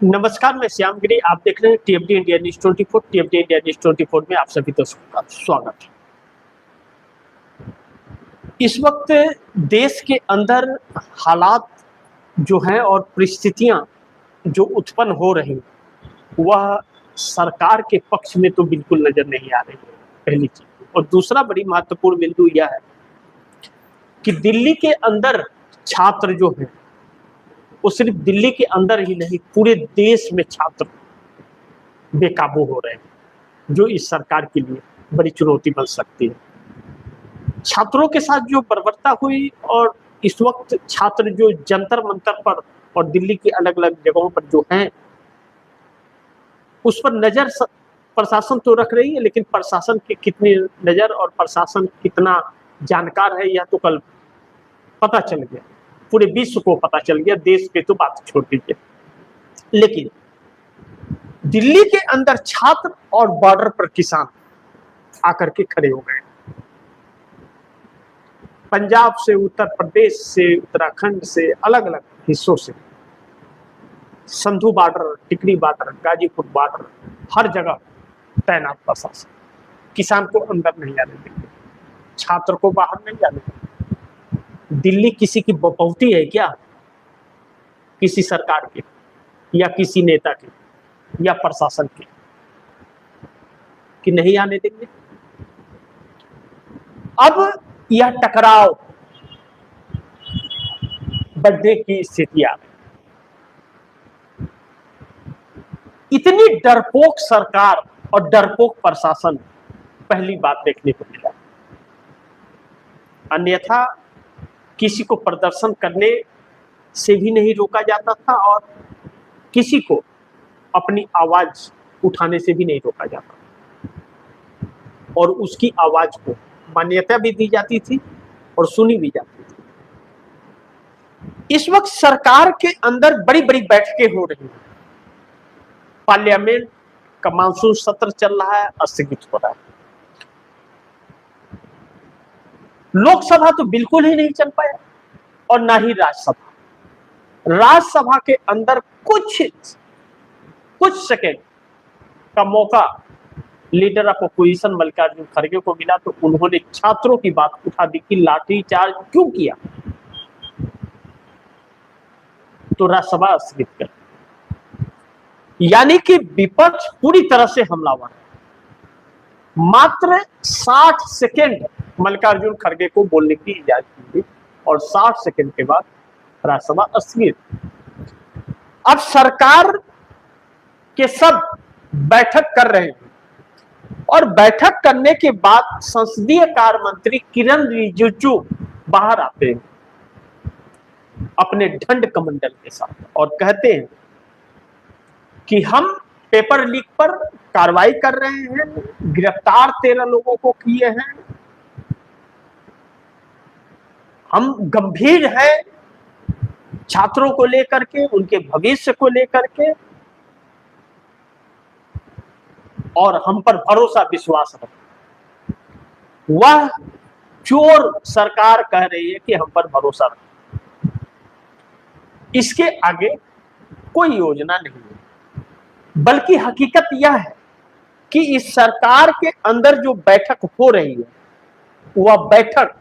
नमस्कार, मैं श्याम गिरी। आप देख रहे हैं टीएफडी इंडिया न्यूज 24। टीएफडी इंडिया न्यूज 24 में आप सभी दर्शकों का स्वागत है। इस वक्त देश के अंदर हालात जो हैं और परिस्थितियां जो उत्पन्न हो रही वह सरकार के पक्ष में तो बिल्कुल नजर नहीं आ रही है, पहली चीज। और दूसरा बड़ी महत्वपूर्ण बिंदु यह है कि दिल्ली के अंदर छात्र जो हैं वो सिर्फ दिल्ली के अंदर ही नहीं, पूरे देश में छात्र बेकाबू हो रहे हैं, जो इस सरकार के लिए बड़ी चुनौती बन सकती है। छात्रों के साथ जो बर्बरता हुई और इस वक्त छात्र जो जंतर मंतर पर और दिल्ली की अलग अलग जगहों पर जो हैं उस पर नजर प्रशासन तो रख रही है, लेकिन प्रशासन की कितनी नजर और प्रशासन कितना जानकार है यह तो कल पता चल गया, पूरे विश्व को पता चल गया। देश पे तो बात छोड़ दीजिए, लेकिन दिल्ली के अंदर छात्र और बॉर्डर पर किसान आकर के खड़े हो गए। पंजाब से, उत्तर प्रदेश से, उत्तराखंड से, अलग अलग हिस्सों से, संधू बॉर्डर, टिकरी बॉर्डर, गाजीपुर बॉर्डर, हर जगह तैनात प्रशासन। किसान को अंदर नहीं आने देंगे, छात्र को बाहर नहीं आने देंगे। दिल्ली किसी की बपौती है क्या? किसी सरकार की या किसी नेता की या प्रशासन की कि नहीं आने देंगे? अब यह टकराव बढ़ने की स्थिति आ गई। इतनी डरपोक सरकार और डरपोक प्रशासन पहली बात देखने को मिला। अन्यथा किसी को प्रदर्शन करने से भी नहीं रोका जाता था और किसी को अपनी आवाज उठाने से भी नहीं रोका जाता, और उसकी आवाज को मान्यता भी दी जाती थी और सुनी भी जाती थी। इस वक्त सरकार के अंदर बड़ी बड़ी बैठकें हो रही हैं। पार्लियामेंट का मानसून सत्र चल रहा है, स्थगित हो रहा है। लोकसभा तो बिल्कुल ही नहीं चल पाया और ना ही राज्यसभा। राज्यसभा के अंदर कुछ सेकेंड का मौका लीडर ऑफ अपोजिशन मल्लिकार्जुन खड़गे को मिला, तो उन्होंने छात्रों की बात उठा दी कि लाठीचार्ज क्यों किया, तो राज्यसभा स्थगित कर। यानी कि विपक्ष पूरी तरह से हमलावर है। मात्र 60 सेकेंड मल्लिकार्जुन खड़गे को बोलने की इजाजत दी और 60 सेकेंड के बाद राज्यसभा स्थगित। अब सरकार के सब बैठक कर रहे हैं और बैठक करने के बाद संसदीय कार्य मंत्री किरण रिजिजू बाहर आते हैं अपने ढंड कमंडल के साथ और कहते हैं कि हम पेपर लीक पर कार्रवाई कर रहे हैं, गिरफ्तार 13 लोगों को किए हैं, हम गंभीर हैं छात्रों को लेकर के, उनके भविष्य को लेकर के, और हम पर भरोसा विश्वास रखें। वह चोर सरकार कह रही है कि हम पर भरोसा रखें। इसके आगे कोई योजना नहीं है, बल्कि हकीकत यह है कि इस सरकार के अंदर जो बैठक हो रही है वह बैठक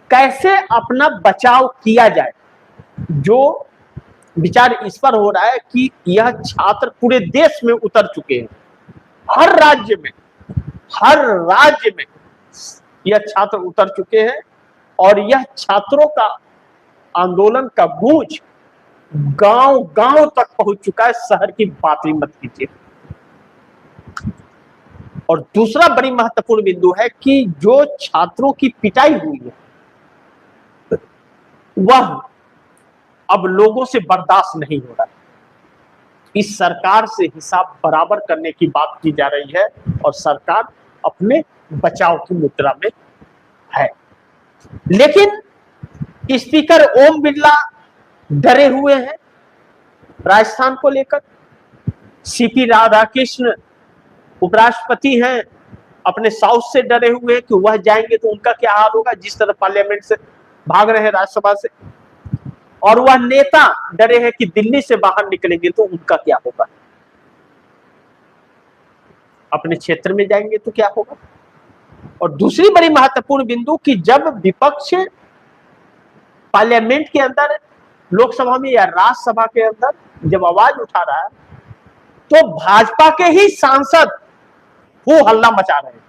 कैसे अपना बचाव किया जाए। जो विचार इस पर हो रहा है कि यह छात्र पूरे देश में उतर चुके हैं, हर राज्य में यह छात्र उतर चुके हैं और यह छात्रों का आंदोलन का गूंज गांव तक पहुंच चुका है। शहर की बात ही मत कीजिए। और दूसरा बड़ी महत्वपूर्ण बिंदु है कि जो छात्रों की पिटाई हुई है वह अब लोगों से बर्दाश्त नहीं हो रहा है। इस सरकार से हिसाब बराबर करने की बात की जा रही है और सरकार अपने बचाव की मुद्रा में है। लेकिन स्पीकर ओम बिरला डरे हुए हैं राजस्थान को लेकर। सीपी राधाकृष्ण उपराष्ट्रपति हैं, अपने साउथ से डरे हुए हैं कि वह जाएंगे तो उनका क्या हाल होगा, जिस तरह पार्लियामेंट से भाग रहे हैं राज्यसभा से। और वह नेता डरे हैं कि दिल्ली से बाहर निकलेंगे तो उनका क्या होगा, अपने क्षेत्र में जाएंगे तो क्या होगा। और दूसरी बड़ी महत्वपूर्ण बिंदु कि जब विपक्ष पार्लियामेंट के अंदर, लोकसभा में या राज्यसभा के अंदर जब आवाज उठा रहा है तो भाजपा के ही सांसद हो हल्ला मचा रहे हैं,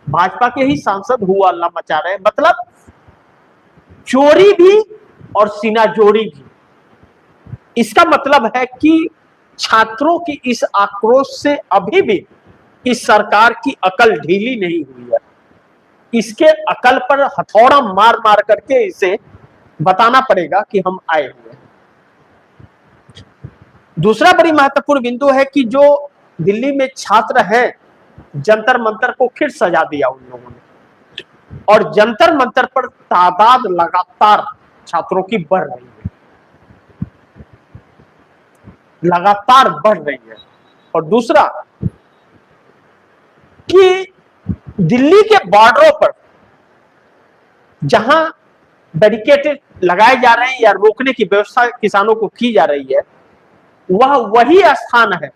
भाजपा के ही सांसद हो हल्ला मचा रहे हैं, मतलब चोरी भी और सीना जोड़ी भी। इसका मतलब है कि छात्रों की इस आक्रोश से अभी भी इस सरकार की अकल ढीली नहीं हुई है, इसके अकल पर हथौड़ा मार मार करके इसे बताना पड़ेगा कि हम आए हुए हैं। दूसरा बड़ी महत्वपूर्ण बिंदु है कि जो दिल्ली में छात्र हैं, जंतर मंतर को फिर सजा दिया उन लोगों ने, और जंतर मंतर पर तादाद लगातार छात्रों की बढ़ रही है, लगातार बढ़ रही है। और दूसरा कि दिल्ली के बॉर्डरों पर जहां बैरिकेड लगाए जा रहे हैं या रोकने की व्यवस्था किसानों को की जा रही है, वह वही स्थान है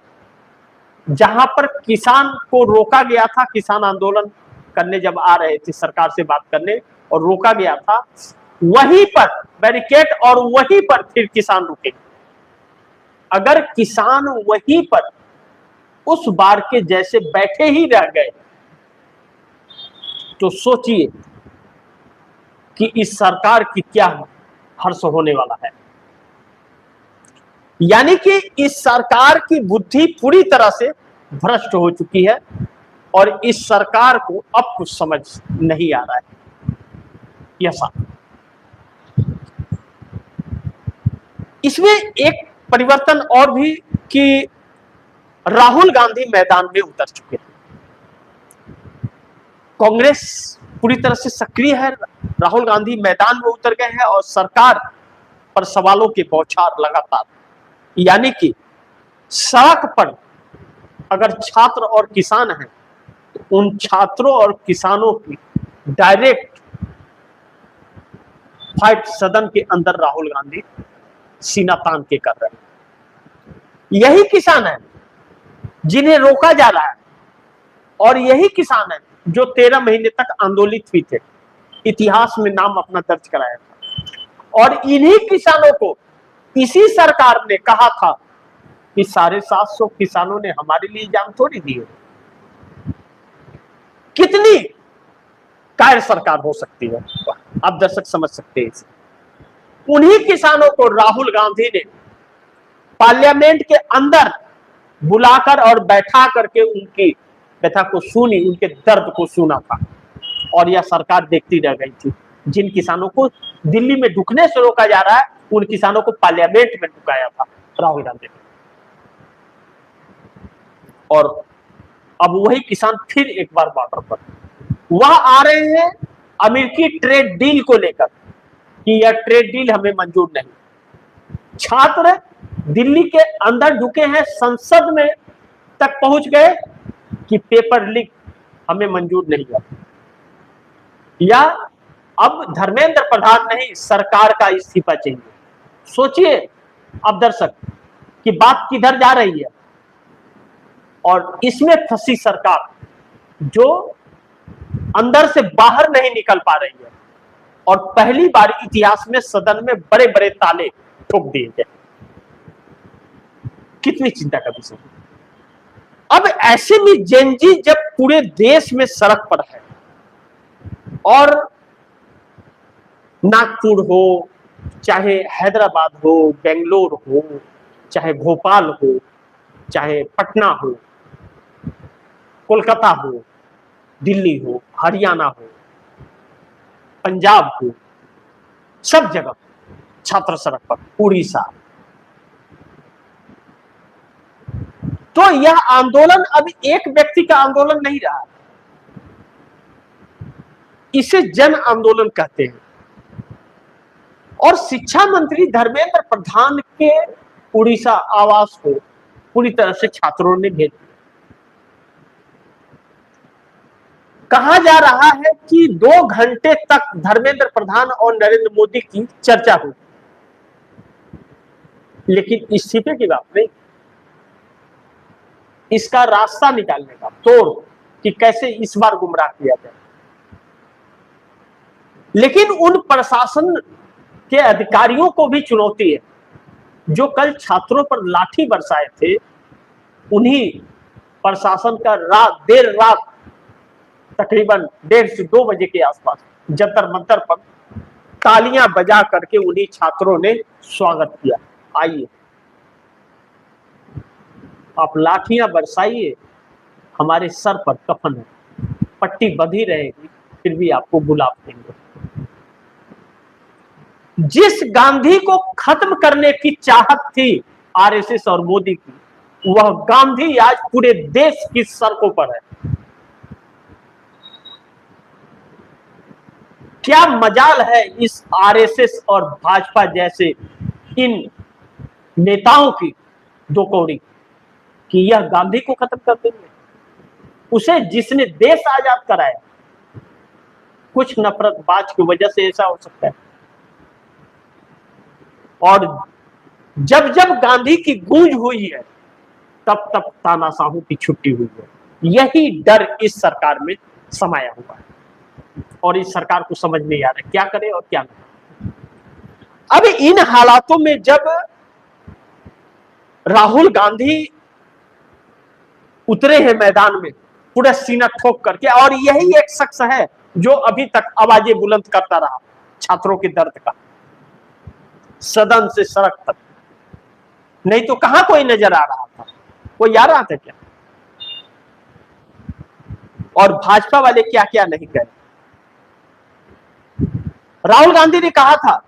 जहां पर किसान को रोका गया था, किसान आंदोलन करने जब आ रहे थे सरकार से बात करने और रोका गया था, वहीं पर बैरिकेड और वहीं पर फिर किसान रुके। अगर किसान वहीं पर उस बार के जैसे बैठे ही रह गए तो सोचिए कि इस सरकार की क्या हर्ष होने वाला है। यानी कि इस सरकार की बुद्धि पूरी तरह से भ्रष्ट हो चुकी है और इस सरकार को अब कुछ समझ नहीं आ रहा है। यस, इसमें एक परिवर्तन और भी कि राहुल गांधी मैदान में उतर चुके हैं। कांग्रेस पूरी तरह से सक्रिय है, राहुल गांधी मैदान में उतर गए हैं और सरकार पर सवालों के बौछार लगातार। यानी कि सड़क पर अगर छात्र और किसान हैं तो उन छात्रों और किसानों की डायरेक्ट फाइट सदन के अंदर राहुल गांधी सीना तान के कर रहे हैं। यही किसान है जिन्हें रोका जा रहा है और यही किसान है जो 13 महीने तक आंदोलित हुए थे, इतिहास में नाम अपना दर्ज कराया था। और इन्हीं किसानों को इसी सरकार ने कहा था कि 750 किसानों ने हमारे लिए जान थोड़ी दी है। कितनी कायर सरकार हो सकती है, आप दर्शक समझ सकते हैं इसे। उन्हीं किसानों को राहुल गांधी ने पार्लियामेंट के अंदर बुलाकर और बैठा करके उनकी व्यथा को सुनी, उनके दर्द को सुना था और यह सरकार देखती रह गई थी। जिन किसानों को दिल्ली में ढुकने से रोका जा रहा है, उन किसानों को पार्लियामेंट में ढुकाया था राहुल गांधी ने। और अब वही किसान फिर एक बार बॉर्डर पर वह आ रहे हैं अमेरिकी ट्रेड डील को लेकर कि यह ट्रेड डील हमें मंजूर नहीं। छात्र दिल्ली के अंदर ढुके हैं, संसद में तक पहुंच गए कि पेपर लीक हमें मंजूर नहीं है, या अब धर्मेंद्र प्रधान नहीं, सरकार का इस्तीफा चाहिए। सोचिए अब दर्शक कि बात किधर जा रही है। और इसमें फंसी सरकार जो अंदर से बाहर नहीं निकल पा रही है और पहली बार इतिहास में सदन में बड़े बड़े ताले ठोक दिए गए। कितनी चिंता का विषय। अब ऐसे में जेनजी जब पूरे देश में सड़क पर है और नागपुर हो, चाहे हैदराबाद हो, बेंगलोर हो, चाहे भोपाल हो, चाहे पटना हो, कोलकाता हो, दिल्ली हो, हरियाणा हो, पंजाब हो, सब जगह छात्र सड़क पर, उड़ीसा। तो यह आंदोलन अब एक व्यक्ति का आंदोलन नहीं रहा, इसे जन आंदोलन कहते हैं। और शिक्षा मंत्री धर्मेंद्र प्रधान के उड़ीसा आवास को पूरी तरह से छात्रों ने घेर लिया। कहा जा रहा है कि 2 घंटे तक धर्मेंद्र प्रधान और नरेंद्र मोदी की चर्चा हुई लेकिन इस्तीफे की बात नहीं, इसका रास्ता निकालने का, तोड़ कि कैसे इस बार गुमराह किया जाए। लेकिन उन प्रशासन के अधिकारियों को भी चुनौती है जो कल छात्रों पर लाठी बरसाए थे। उन्हीं प्रशासन का देर रात तकरीबन 1:30 से 2 बजे के आसपास जंतर मंतर पर तालियां बजा करके उन्हीं छात्रों ने स्वागत किया। आइए, आप लाठियां बरसाइए, हमारे सर पर कफन है, पट्टी बंधी रहेगी, फिर भी आपको गुलाब देंगे। जिस गांधी को खत्म करने की चाहत थी आरएसएस और मोदी की, वह गांधी आज पूरे देश की सड़कों पर है। क्या मजाल है इस आरएसएस और भाजपा जैसे इन नेताओं की दो कौड़ी कि यह गांधी को खत्म कर देंगे, उसे जिसने देश आजाद कराया। कुछ नफरतबाज की वजह से ऐसा हो सकता है। और जब जब गांधी की गूंज हुई है, तब तब तानाशाहों की छुट्टी हुई है। यही डर इस सरकार में समाया हुआ है और इस सरकार को समझ नहीं आ रहा क्या करे और क्या नहीं। अब इन हालातों में जब राहुल गांधी उतरे हैं मैदान में पूरा सीना ठोक करके, और यही एक शख्स है जो अभी तक आवाजें बुलंद करता रहा छात्रों के दर्द का, सदन से सड़क तक। नहीं तो कहां कोई नजर आ रहा था? कोई आ रहा था क्या? और भाजपा वाले क्या क्या नहीं कहे। राहुल गांधी ने कहा था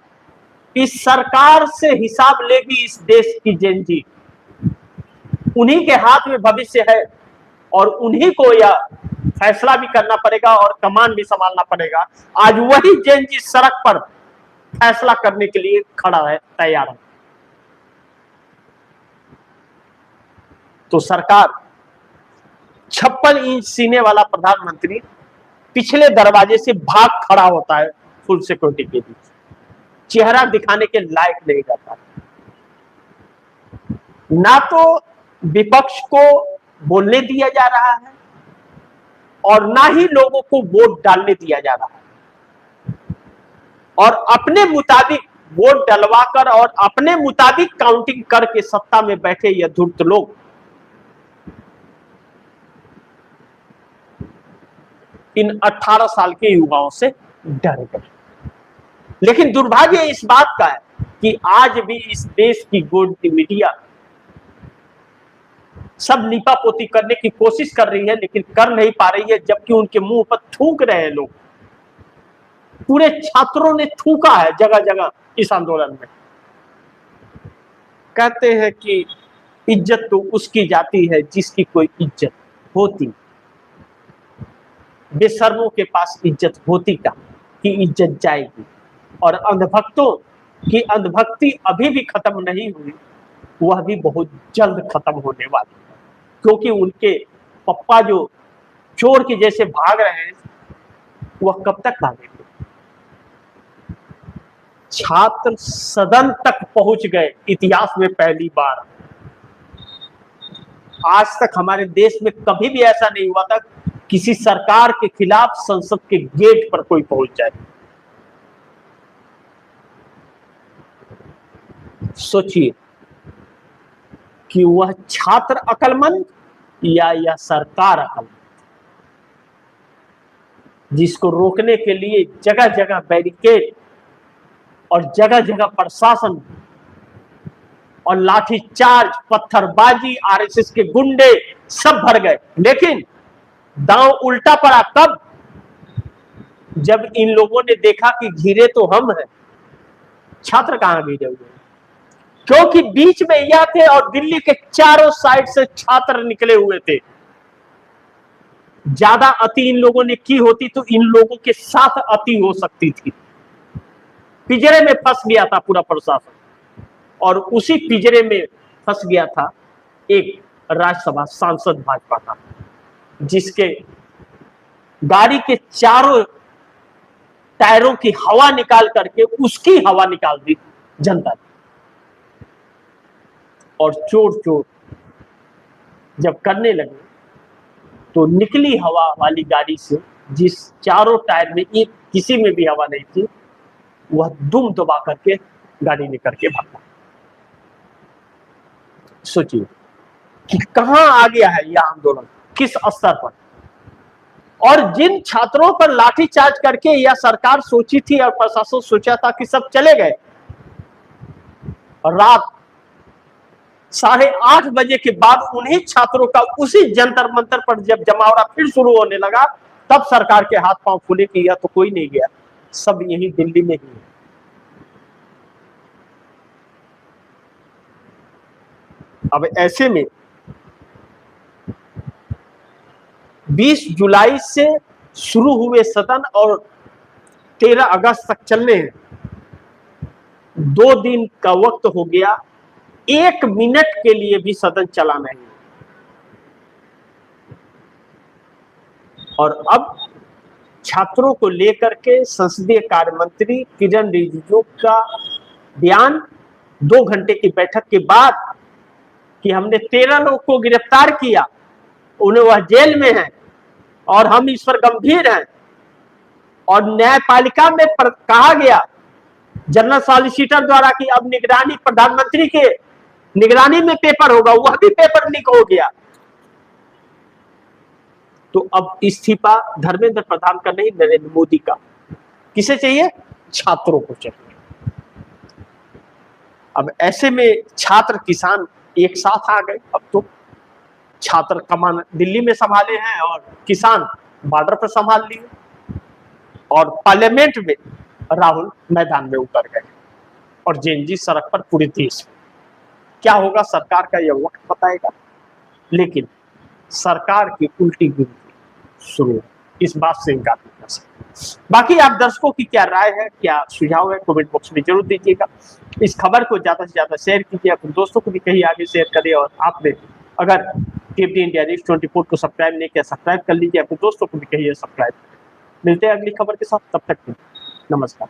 इस सरकार से हिसाब लेगी इस देश की जेनजी, उन्हीं के हाथ में भविष्य है और उन्हीं को यह फैसला भी करना पड़ेगा और कमान भी संभालना पड़ेगा। आज वही जेनजी सड़क पर फैसला करने के लिए खड़ा है, तैयार है। तो सरकार 56 इंच सीने वाला प्रधानमंत्री पिछले दरवाजे से भाग खड़ा होता है फुल सिक्योरिटी के बीच, चेहरा दिखाने के लायक नहीं रहता। ना तो विपक्ष को बोलने दिया जा रहा है और ना ही लोगों को वोट डालने दिया जा रहा है, और अपने मुताबिक वोट डलवाकर और अपने मुताबिक काउंटिंग करके सत्ता में बैठे ये धूर्त लोग इन 18 साल के युवाओं से डर गए। लेकिन दुर्भाग्य इस बात का है कि आज भी इस देश की गोदी मीडिया सब लीपापोती करने की कोशिश कर रही है, लेकिन कर नहीं पा रही है, जबकि उनके मुंह पर थूक रहे हैं लोग। पूरे छात्रों ने थूका है जगह जगह इस आंदोलन में। कहते हैं कि इज्जत तो उसकी जाती है जिसकी कोई इज्जत होती। बेशर्मों के पास इज्जत होती का कि इज्जत जाएगी, और अंधभक्तों की अंधभक्ति अभी भी खत्म नहीं हुई, वह भी बहुत जल्द खत्म होने वाली है, क्योंकि उनके पप्पा जो चोर के जैसे भाग रहे हैं, वह कब तक भागेंगे। छात्र सदन तक पहुंच गए, इतिहास में पहली बार। आज तक हमारे देश में कभी भी ऐसा नहीं हुआ था किसी सरकार के खिलाफ संसद के गेट पर कोई पहुंच जाए। सोचिए कि वह छात्र अक्लमंद या सरकार अक्लमंद, जिसको रोकने के लिए जगह जगह बैरिकेड और जगह जगह प्रशासन और लाठीचार्ज, पत्थरबाजी, आरएसएस के गुंडे सब भर गए। लेकिन दांव उल्टा पड़ा कब? जब इन लोगों ने देखा कि घिरे तो हम हैं, छात्र कहां घिरे हुए, क्योंकि बीच में यह थे और दिल्ली के चारों साइड से छात्र निकले हुए थे। ज्यादा अति इन लोगों ने की होती तो इन लोगों के साथ अति हो सकती थी। पिंजरे में फंस गया था पूरा प्रशासन, और उसी पिंजरे में फंस गया था एक राज्यसभा सांसद भाजपा का, जिसके गाड़ी के चारों टायरों की हवा निकाल करके उसकी हवा निकाल दी जनता ने। और चोर चोर जब करने लगे तो निकली हवा वाली गाड़ी से, जिस चारों टायर में एक किसी में भी हवा नहीं थी, वह दुम दबा करके गाड़ी लेकर के भागा। सोचिए कि कहां आ गया है यह आंदोलन, किस स्तर पर। और जिन छात्रों पर लाठीचार्ज करके यह सरकार सोची थी और प्रशासन सोचा था कि सब चले गए, रात 8:30 बजे के बाद उन्हीं छात्रों का उसी जंतर मंतर पर जब जमावड़ा फिर शुरू होने लगा, तब सरकार के हाथ पांव फूले कि यह तो कोई नहीं गया, सब यही दिल्ली में ही है। अब ऐसे में 20 जुलाई से शुरू हुए सदन और 13 अगस्त तक चलने हैं, 2 दिन का वक्त हो गया, 1 मिनट के लिए भी सदन चला नहीं। और अब छात्रों को लेकर के संसदीय कार्य मंत्री किरण रिजिजू का बयान 2 घंटे की बैठक के बाद कि हमने 13 लोग को गिरफ्तार किया, उन्हें वह जेल में है और हम इस पर गंभीर हैं। और न्यायपालिका में कहा गया जनरल सॉलिसिटर द्वारा कि अब निगरानी प्रधानमंत्री के निगरानी में पेपर होगा, वह भी पेपर लीक हो गया। तो अब इस्तीफा धर्मेंद्र प्रधान का नहीं, नरेंद्र मोदी का। किसे चाहिए? छात्रों को चाहिए। अब ऐसे में छात्र किसान एक साथ आ गए। अब तो छात्र कमान दिल्ली में संभाले हैं और किसान बॉर्डर पर संभाल लिए, और पार्लियामेंट में राहुल मैदान में उतर गए और जेएनजी सड़क पर पूरे देश में। क्या होगा सरकार का यह वक्त बताएगा, लेकिन सरकार की उल्टी गिनती शुरू, इस बात से इनकार नहीं कर सकते। बाकी आप दर्शकों की क्या राय है, क्या सुझाव है, कमेंट बॉक्स में जरूर दीजिएगा। इस खबर को ज्यादा से ज्यादा शेयर कीजिए, अपने दोस्तों को भी कहीं आगे शेयर करें। और आपने अगर केपी इंडिया न्यूज़ 24 को सब्सक्राइब नहीं किया, सब्सक्राइब कर लीजिए, अपने दोस्तों को भी कहिए सब्सक्राइब। मिलते हैं अगली खबर के साथ, तब तक नमस्कार।